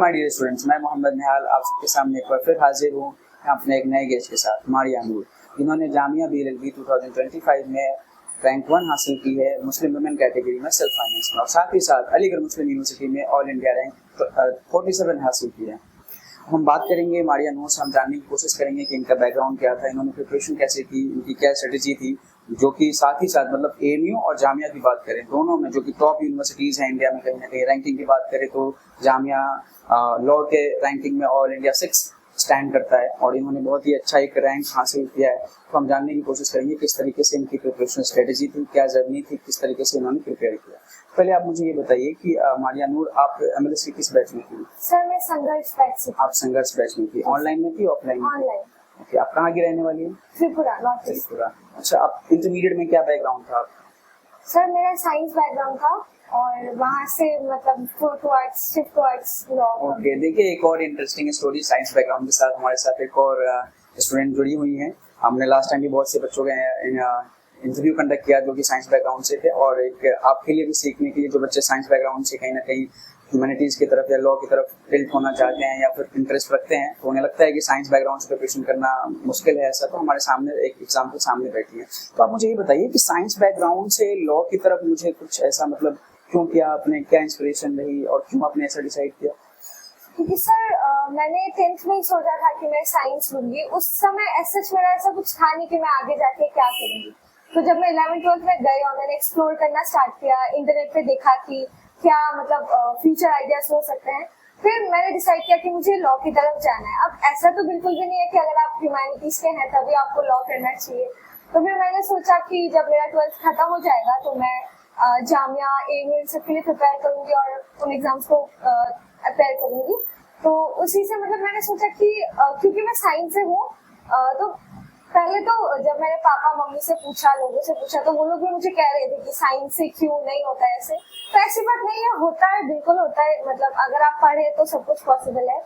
My dear students, मैं मोहम्मद निहाल आप सबके सामने एक बार फिर हाजिर हूँ अपने एक नए गेस्ट के साथ, मारिया नूर। इन्होंने जामिया BLLB 2025 में रैंक 1 हासिल की है मुस्लिम वुमेन कैटेगरी में सेल्फ फाइनेंस में, और साथ ही साथ अलीगढ़ मुस्लिम यूनिवर्सिटी में ऑल इंडिया रैंक 47 हासिल की है। हम बात करेंगे मारिया नूर से, हम जानने की कोशिश करेंगे कि इनका बैकग्राउंड क्या था, इन्होंने प्रिपरेशन कैसे की, इनकी क्या स्ट्रेटेजी थी, जो कि साथ ही साथ मतलब AMU और जामिया की बात करें दोनों में, जो कि टॉप यूनिवर्सिटीज़ हैं इंडिया में, कहीं ना कहीं रैंकिंग की बात करें तो जामिया लॉ के रैंकिंग में ऑल इंडिया 6 स्टैंड करता है, और इन्होंने बहुत ही अच्छा एक रैंक हासिल किया है। तो हम जानने की कोशिश करेंगे किस तरीके से इनकी प्रिपरेशन स्ट्रेटेजी थी, क्या जर्नी थी, किस तरीके से इन्होंने प्रिपेयर किया। पहले आप मुझे ये बताइए कि मारिया नूर, आप MLS की किस बैच में थी? सर मैं संघर्ष बैच से। आप संघर्ष बैच में थी, ऑनलाइन में थी ऑफलाइन में? ऑनलाइन। ओके, आप कहाँ की रहने वाली हैं? Tripura, north east. त्रिपुरा। अच्छा, आप इंटरमीडिएट में क्या बैकग्राउंड था? सर मेरा साइंस बैकग्राउंड था और वहाँ से मतलब शिफ्ट टुवर्ड्स लॉ। ओके, देखिए एक और इंटरेस्टिंग स्टोरी साइंस बैकग्राउंड के साथ हमारे साथ एक और स्टूडेंट जुड़ी हुई हैं। हमने लास्ट टाइम भी बहुत से बच्चों के इंटरव्यू कंडक्ट किया जो कि साइंस बैकग्राउंड से थे, और एक आपके लिए भी सीखने के लिए जो बच्चे साइंस बैकग्राउंड से कहीं ना कहीं ह्यूमैनिटीज़ की तरफ या लॉ की तरफ टिल्ट होना चाहते हैं या फिर इंटरेस्ट रखते हैं, तो उन्हें लगता है कि साइंस बैकग्राउंड से प्रिपरेशन करना मुश्किल है ऐसा, तो हमारे सामने एक एग्जाम्पल सामने बैठी है। तो आप मुझे ये बताइए कि साइंस बैकग्राउंड से लॉ की तरफ मुझे कुछ ऐसा मतलब क्यों किया आपने, क्या इंस्पिरेशन रही और क्यों आपने ऐसा डिसाइड किया? क्योंकि सर मैंने 10th में ही सोचा था कि मैं साइंस लूंगी। उस समय सच मेरा ऐसा कुछ था नहीं कि मैं आगे जाके क्या करूंगी। तो जब मैं 11th-12th में गई और मैंने एक्सप्लोर करना स्टार्ट किया, इंटरनेट पे देखा कि क्या मतलब फ्यूचर आइडियाज हो सकते हैं, फिर मैंने डिसाइड किया कि मुझे लॉ की तरफ जाना है। अब ऐसा तो बिल्कुल भी नहीं है कि अगर आप ह्यूमैनिटीज के हैं तभी आपको लॉ करना चाहिए। तो फिर मैंने सोचा कि जब मेरा 12th खत्म हो जाएगा तो मैं जामिया AMU इन सब के लिए प्रिपेयर करूंगी और उन एग्जाम्स को अपेयर करूंगी। तो उसी से मतलब मैंने सोचा कि क्योंकि मैं साइंस से हूँ, तो पहले तो जब मैंने पापा मम्मी से पूछा, लोगों से पूछा, तो वो लोग भी मुझे कह रहे थे कि साइंस से क्यों नहीं होता है ऐसे। तो ऐसी बात नहीं है, होता है, बिल्कुल होता है। मतलब अगर आप पढ़े तो सब कुछ पॉसिबल है।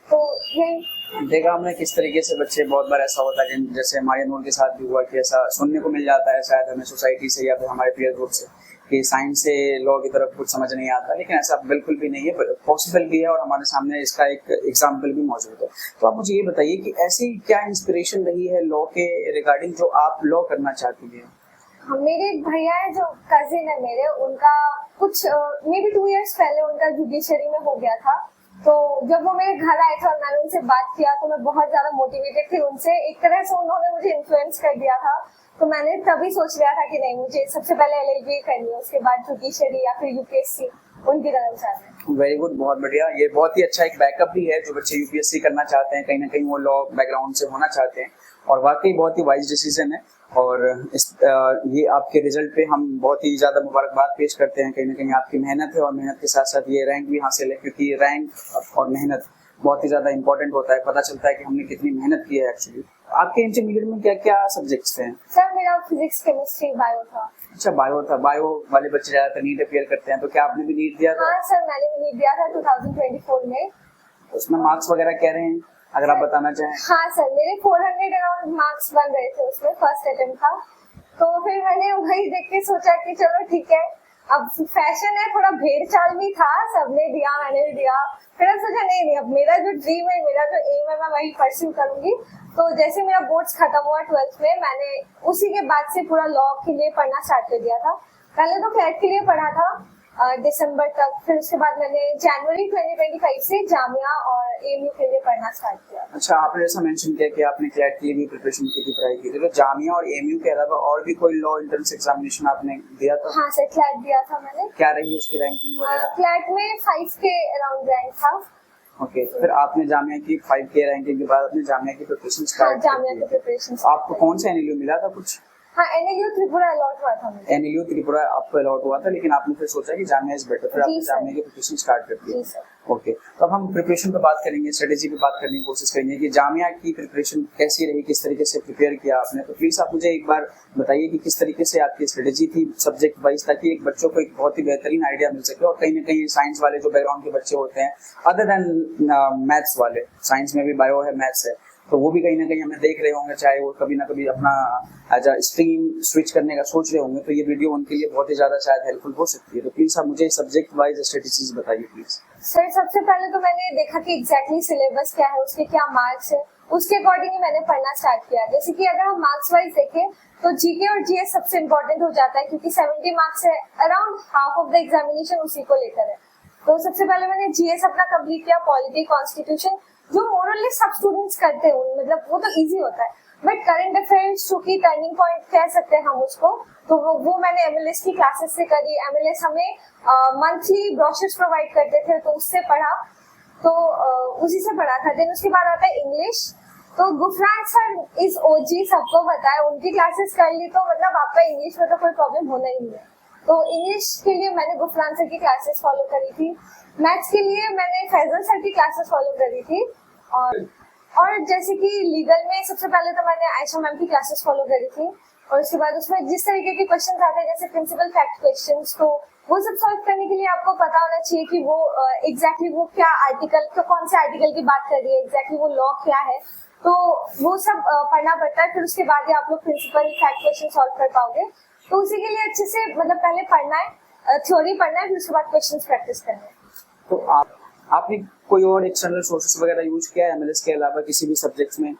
तो यही देखा हमने किस तरीके से बच्चे, बहुत बार ऐसा होता है जैसे मारिया नूर के साथ भी हुआ कि ऐसा सुनने को मिल जाता है शायद हमें सोसाइटी से या फिर हमारे पीयर ग्रुप से कि साइंस से लॉ की तरफ कुछ समझ नहीं आता, लेकिन ऐसा बिल्कुल भी नहीं है, पॉसिबल भी है, और हमारे सामने इसका एक एग्जाम्पल भी मौजूद है। तो आप मुझे ये बताइए कि ऐसी क्या इंस्पिरेशन रही है लॉ के रिगार्डिंग जो आप लॉ करना चाहती हैं? मेरे एक भैया है जो कजिन है मेरे, उनका कुछ मे बी 2 years पहले उनका जुडिशरी में हो गया था। तो जब वो मेरे घर आए थे और मैंने उनसे बात किया तो मैं बहुत ज्यादा मोटिवेटेड थी उनसे। एक तरह से उन्होंने मुझे इन्फ्लुएंस कर दिया था। तो मैंने तभी सोच लिया था कि नहीं, मुझे सबसे पहले LLB करनी है, उसके बाद जुडिशरी या फिर UPSC उनकी तरफ जाना है। वेरी गुड, बहुत बढ़िया। ये बहुत ही अच्छा एक बैकअप भी है जो बच्चे UPSC करना चाहते हैं, कहीं ना कहीं वो लॉ बैकग्राउंड से होना चाहते हैं, और वाकई बहुत ही वाइज डिसीजन है। और ये आपके रिजल्ट पे हम बहुत ही ज़्यादा मुबारकबाद पेश करते हैं। कहीं ना कहीं आपकी मेहनत है और मेहनत के साथ साथ ये रैंक भी हासिल है, क्योंकि रैंक और मेहनत बहुत ही ज़्यादा इंपॉर्टेंट होता है। पता चलता है कि हमने कितनी मेहनत की है एक्चुअली। आपके इंटरमीडिएट में क्या क्या सब्जेक्ट्स हैं? सर मेरा फिजिक्स, केमिस्ट्री, बायो था। अच्छा, बायो था। बायो वाले बच्चे ज़्यादातर नीट अपियर करते हैं, तो क्या आपने भी नीट दिया था? हाँ सर, मैंने भी नीट दिया था 2024 में। उसमें मार्क्स वगैरह कह रहे हैं, अगर आप बताना चाहें। हाँ सर, मेरे 400 अराउंड मार्क्स बन रहे थे उसमें, फर्स्ट अटेम्प्ट था। तो फिर मैंने वही देख के सोचा कि चलो ठीक है, अब फैशन है, थोड़ा भेड़ चाल भी था, सबने दिया मैंने भी दिया। फिर अब सोचा नहीं, अब मेरा जो ड्रीम है, मेरा जो एम है, मैं वही परस्यू करूंगी। तो जैसे मेरा बोर्ड्स खत्म हुआ 12th में, मैंने उसी के बाद से पूरा लॉ के लिए पढ़ना स्टार्ट कर दिया था। पहले तो क्लैट के लिए पढ़ा था दिसंबर तक, फिर उसके बाद मैंने जनवरी 2025 से जामिया और AMU के लिए पढ़ना स्टार्ट किया। अच्छा, आपने जैसा मेंशन किया कि आपने क्लैट के लिए भी प्रिपरेशन की थी, पढ़ाई की थी, तो जामिया और AMU के अलावा और भी कोई लॉ एंट्रेंस एग्जामिनेशन आपने दिया था? हाँ सर, क्लैट दिया था मैंने। क्या रही उसकी रैंकिंग वगैरह? क्लैट में 5 के अराउंड रैंक था। ओके, फिर आपने जामिया की 5 के रैंकिंग के बाद अपने जामिया की प्रिपरेशन स्टार्ट की? जामिया की प्रिपरेशन। आपको कौन सा NLU मिला था कुछ? हाँ, NLU त्रिपुरा अलॉट हुआ था मुझे। NLU त्रिपुरा आपको अलॉट हुआ था, लेकिन आपने फिर सोचा कि जामिया इज बेटर, फिर आपने जामिया की प्रिपरेशन स्टार्ट कर दी। ओके, तो अब हम प्रिपरेशन पे बात करेंगे, स्ट्रेटेजी पे बात करने की कोशिश करेंगे कि जामिया की प्रिपरेशन कैसी रही, किस तरीके से प्रिपेयर किया आपने। तो प्लीज आप मुझे एक बार बताइए कि किस तरीके से आपकी स्ट्रेटेजी थी सब्जेक्ट वाइज, ताकि एक बच्चों को एक बहुत ही बेहतरीन आइडिया मिल सके। और कहीं ना कहीं साइंस वाले जो बैकग्राउंड के बच्चे होते हैं, अदर देन मैथ्स वाले, साइंस में भी बायो है, मैथ्स है, तो वो भी कहीं ना कहीं हमें देख रहे होंगे, चाहे वो कभी ना कभी अपना एज अ स्ट्रीम स्विच करने का सोच रहे होंगे, तो ये वीडियो उनके लिए बहुत ही ज़्यादा शायद हेल्पफुल हो सकती है। तो प्लीज़ आप मुझे सब्जेक्ट वाइज स्ट्रेटेजीज बताइए प्लीज़। सर सबसे पहले तो मैंने देखा कि एग्जैक्टली सिलेबस क्या है, उसके क्या मार्क्स है, उसके अकॉर्डिंग ही मैंने पढ़ना स्टार्ट किया। जैसे कि अगर हम मार्क्स वाइज देखें तो जीके और जीएस सबसे इम्पोर्टेंट हो जाता है, क्योंकि 70 मार्क्स है, around half of the examination उसी को लेकर है। तो सबसे पहले मैंने जीएस अपना कंप्लीट किया, पॉलिटी, कॉन्स्टिट्यूशन, जो मोरली सब स्टूडेंट्स करते हैं, मतलब वो तो इजी होता है। बट करंट अफेयर्स चूंकि टर्निंग पॉइंट कह सकते हैं हम उसको, तो वो मैंने एमएलएस की क्लासेस से करी। एमएलएस हमें मंथली ब्रोशर्स प्रोवाइड करते थे, तो उससे पढ़ा, तो उसी से पढ़ा था। देन उसके बाद आता है इंग्लिश, तो गुफरान सर इज ओजी, सबको पता है, उनकी क्लासेस कर ली तो मतलब आपका इंग्लिश में तो कोई प्रॉब्लम होना ही नहीं है। तो इंग्लिश के लिए मैंने गुफरान सर की क्लासेस फॉलो करी थी। मैथ्स के लिए मैंने फैजल सर की क्लासेस फॉलो करी थी। और जैसे कि लीगल में सबसे पहले तो मैंने आयशा मैम की क्लासेस फॉलो करी थी, और उसके बाद उसमें जिस तरीके के क्वेश्चन आते हैं जैसे प्रिंसिपल फैक्ट क्वेश्चंस, तो वो सब सॉल्व करने के लिए आपको पता होना चाहिए कि वो एग्जैक्टली वो क्या आर्टिकल, कौन से आर्टिकल की बात कर रही है, एग्जैक्टली वो लॉ क्या है, तो वो सब पढ़ना पड़ता है। फिर उसके बाद ही आप लोग प्रिंसिपल फैक्ट क्वेश्चन सॉल्व कर पाओगे। तो उसी के लिए अच्छे से मतलब पहले पढ़ना है, थ्योरी पढ़ना है, फिर उसके बाद क्वेश्चंस प्रैक्टिस करना है। तो आपने कोई और एक्सटर्नल सोर्सेस वगैरह यूज किया है एमएलएस के अलावा किसी भी सब्जेक्ट्स में?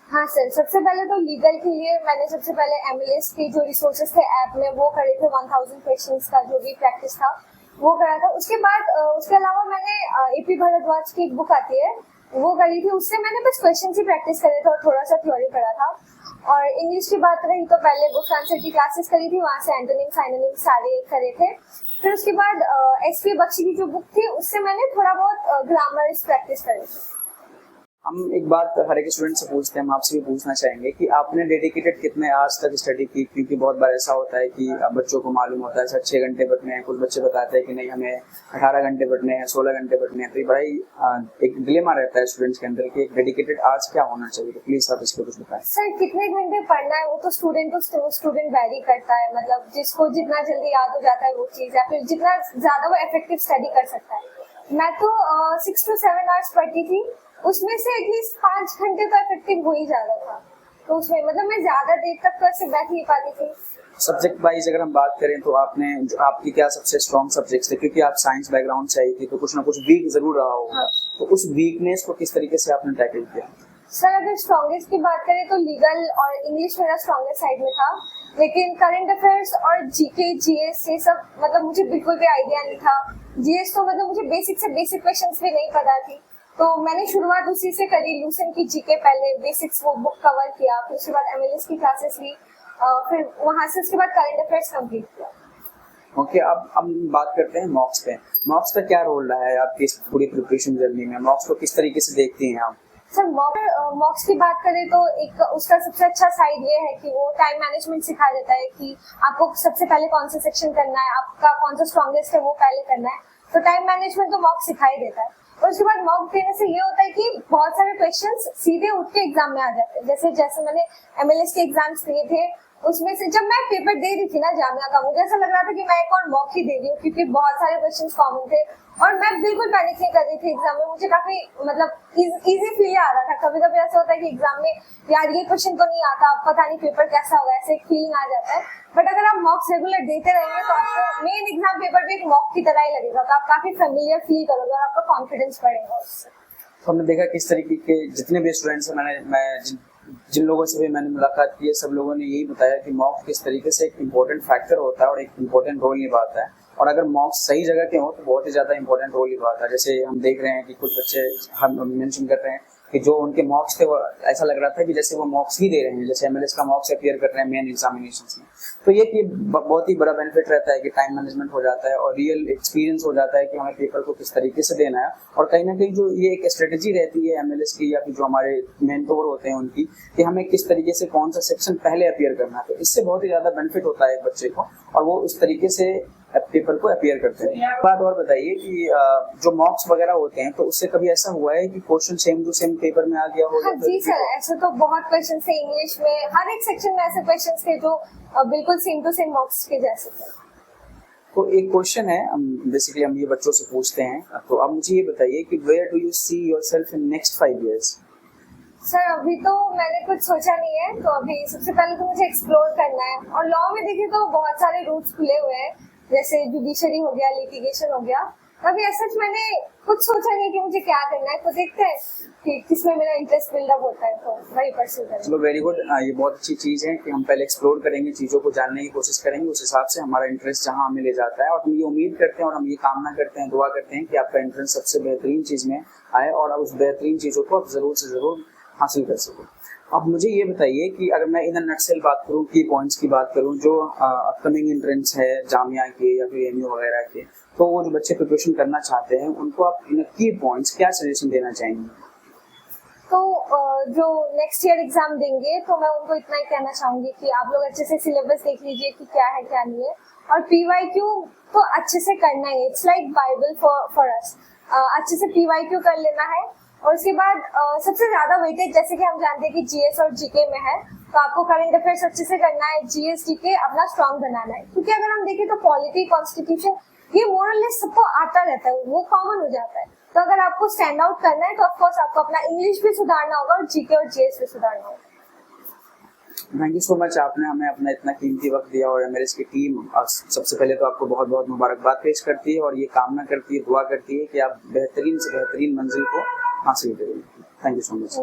हाँ सर, सबसे पहले तो लीगल के लिए मैंने सबसे पहले एमएलएस के जो रिसोर्सेज थे ऐप में वो करे थे, 1000 क्वेश्चंस का जो भी प्रैक्टिस था वो करा था। उसके बाद उसके अलावा मैंने एपी भारद्वाज की एक बुक आती है वो करी थी, उससे मैंने बस क्वेश्चन ही प्रैक्टिस करे थे और थोड़ा सा थ्योरी पढ़ा था। और इंग्लिश की बात रही तो पहले गुफरान सर की क्लासेस करी थी, वहाँ से एंटोनिम साइनोनिम सारे करे थे। फिर उसके बाद एसपी बख्शी की जो बुक थी उससे मैंने थोड़ा बहुत ग्रामर प्रैक्टिस करी थी। हम एक बात हर एक स्टूडेंट से पूछते हैं, हम आपसे भी पूछना चाहेंगे कि आपने डेडिकेटेड कितने आवर्स तक स्टडी की? क्योंकि बहुत बार ऐसा होता है कि बच्चों को मालूम होता है सर 6 घंटे पढ़ने हैं, कुछ बच्चे बताते हैं कि नहीं हमें 18 घंटे पढ़ने हैं, 16 घंटे पढ़ने हैं। तो ये बड़ा ही एक डिलेमा रहता है स्टूडेंट्स के अंदर कि एक डेडिकेटेड आवर्स क्या होना चाहिए। तो प्लीज आप इसको कुछ बताएं। सर कितने घंटे पढ़ना है वो तो स्टूडेंट वेरी करता है, मतलब जिसको जितना जल्दी याद हो जाता है वो चीज, या फिर जितना ज्यादा वो इफेक्टिव स्टडी कर सकता है। मैं तो 6 to 7 आवर्स पढ़ती थी, उसमें से एटलीस्ट 5 घंटे तो इफेक्टिव हो ही जाता था। तो उसमें मतलब मैं ज्यादा देर तक तो ऐसे बैठ नहीं पाती थी। सब्जेक्ट वाइज अगर हम बात करें तो आपने जो आपकी क्या सबसे स्ट्रॉन्ग सब्जेक्ट्स थे? क्योंकि आप साइंस बैकग्राउंड से आई थी तो कुछ ना कुछ वीक जरूर रहा होगा। हाँ। तो उस वीकनेस को किस तरीके से आपने टैकल किया? सर अगर स्ट्रॉन्गेस्ट की बात करें तो लीगल और इंग्लिश मेरा स्ट्रॉन्गेस्ट साइड में था, लेकिन करंट अफेयर्स और जीके जीएस ये सब मतलब मुझे बिल्कुल भी आइडिया नहीं था। जीएस तो मतलब मुझे बेसिक से बेसिक क्वेश्चंस भी नहीं पता थी, तो मैंने शुरुआत उसी से करी। लूसेंट की जीके पहले बेसिक्स वो बुक कवर किया, फिर उसके बाद एमएलएस की क्लासेस ली, फिर वहां से उसके बाद करंट अफेयर्स कंप्लीट किया। ओके, अब बात करते हैं मॉक्स पे। मॉक्स का क्या रोल रहा है आपकी इस पूरी प्रिपरेशन जर्नी में? मॉक्स को किस तरीके से देखती हैं आप? सर मॉक्स की बात करें तो एक उसका सबसे अच्छा साइड ये है कि वो टाइम मैनेजमेंट सिखा देता है कि आपको सबसे पहले कौन सा सेक्शन करना है, आपका कौन सा स्ट्रॉन्गेस्ट है वो पहले करना है। तो टाइम मैनेजमेंट तो मॉक्स सिखा ही देता है। और उसके बाद मॉक देने से ये होता है कि बहुत सारे क्वेश्चंस सीधे उठ के एग्जाम में आ जाते हैं। जैसे मैंने एमएलएस के एग्जाम्स दिए थे, उसमें से जब मैं पेपर दे रही थी ना जामिया का, मुझे ऐसा लग रहा था कि मैं एक और मॉक ही दे रही हूँ, क्योंकि बहुत सारे क्वेश्चंस कॉमन थे और मैं बिल्कुल पैनिक नहीं कर रही थी एग्जाम में। मुझे काफी मतलब इजी फील आ रहा था। कभी कभी ऐसा होता है कि एग्जाम में यार ये क्वेश्चन तो नहीं आता, पता नहीं पेपर कैसा होगा, ऐसे एक फीलिंग आ जाता है। बट अगर आप मॉक्स रेगुलर देते रहेंगे तो आपको मेन एग्जाम पेपर भी एक मॉक की तरह ही लगेगा, तो आप काफी फेमिलियर फील करोगे और आपका कॉन्फिडेंस बढ़ेगा उससे। तो हमने देखा किस तरीके के जितने भी स्टूडेंट्स हैं, मैं जिन लोगों से भी मैंने मुलाकात की है, सब लोगों ने यही बताया कि मॉक्स किस तरीके से एक इम्पोर्टेंट फैक्टर होता है और एक इम्पोर्टेंट रोल निभाता है। और अगर मॉक्स सही जगह के हो तो बहुत ही ज़्यादा इंपॉर्टेंट रोल निभाता है। जैसे हम देख रहे हैं कि कुछ बच्चे हम मेंशन कर रहे हैं कि जो उनके मॉक्स थे वो ऐसा लग रहा था कि जैसे वो मॉक्स ही दे रहे हैं, जैसे एमएलएस का मॉक्स अपीयर कर रहे हैं मेन एग्जामिनेशंस में। तो ये बहुत ही बड़ा बेनिफिट रहता है कि टाइम मैनेजमेंट हो जाता है और रियल एक्सपीरियंस हो जाता है कि हमें पेपर को किस तरीके से देना है। और कहीं ना कहीं जो ये एक स्ट्रेटेजी रहती है एमएलएस की या फिर जो हमारे मेंटोर होते हैं उनकी, कि हमें किस तरीके से कौन सा सेक्शन पहले अपीयर करना है, तो इससे बहुत ही ज़्यादा बेनिफिट होता है एक बच्चे को और वो उस तरीके से पेपर को अपीयर करते हैं। बात और बताइए कि जो मॉक्स वगैरह होते हैं तो उससे कभी ऐसा हुआ है कि question same to same paper में आ गया हो? हाँ जी सर, ऐसे तो बहुत क्वेश्चन थे इंग्लिश में, हर एक सेक्शन में ऐसे क्वेश्चन थे जो बिल्कुल सेम टू सेम मॉक्स के जैसे थे। तो एक क्वेश्चन है, बेसिकली हम ये बच्चों से पूछते हैं, तो आप मुझे ये बताइए कि where do you see yourself in next 5 years? Sir अभी तो मैंने कुछ सोचा नहीं है, तो अभी सबसे पहले तो मुझे एक्सप्लोर करना है। और लॉ में देखिए तो बहुत सारे रूट्स खुले हुए हैं, जैसे जुडिशरी हो गया, लिटिगेशन हो गया। अभी ऐसा मैंने कुछ सोचा नहीं कि मुझे क्या करना है, तो देखते हैं कि किसमें मेरा इंटरेस्ट बिल्डअप होता है, तो वही परस्यू करेंगे। चलो वेरी गुड, ये बहुत अच्छी चीज़ है कि हम पहले एक्सप्लोर करेंगे, चीज़ों को जानने की कोशिश करेंगे, उस हिसाब से हमारा इंटरेस्ट जहाँ हमें ले जाता है। और हम ये उम्मीद करते हैं और हम ये कामना करते हैं, दुआ करते हैं कि आपका इंटरेस्ट सबसे बेहतरीन चीज़ में आए और आप उस बेहतरीन चीज़ों को आप ज़रूर से ज़रूर हासिल कर सकें। अब मुझे ये बताइए कि अगर मैं इन नटसेल बात करूँ, की पॉइंट्स की बात करूँ, जो अपकमिंग एंट्रेंस है जामिया के या फिर एमयू वगैरह के, तो वो जो बच्चे प्रिपरेशन करना चाहते हैं उनको आप इन की पॉइंट्स क्या सजेशन देना चाहेंगे? तो जो नेक्स्ट ईयर एग्जाम देंगे तो मैं उनको इतना ही कहना चाहूंगी कि आप लोग अच्छे से सिलेबस देख लीजिए कि क्या है क्या नहीं है, और PYQ तो अच्छे से करना है। It's like Bible for us. अच्छे से PYQ कर लेना है, और उसके बाद सबसे ज्यादा वेटेज, जैसे कि हम जानते हैं कि GS और GK में है, तो आपको करंट अफेयर्स अच्छे से करना है, GS GK अपना स्ट्रॉन्ग बनाना है। क्योंकि अगर हम देखें तो पॉलिटी, कॉन्स्टिट्यूशन, ये मोरलेस सबको आता रहता है, वो कॉमन हो जाता है। तो अगर आपको स्टैंड आउट करना है तो ऑफकोर्स आपको अपना इंग्लिश भी सुधारना होगा और GK और GS भी सुधारना होगा। थैंक यू सो मच, आपने हमें अपना इतना कीमती वक्त दिया। और मेरे इसकी टीम सबसे पहले तो आपको बहुत बहुत मुबारकबाद पेश करती है और ये कामना करती है, दुआ करती है कि आप बेहतरीन से बेहतरीन मंजिल को हासिल करेंगे। Thank you so much.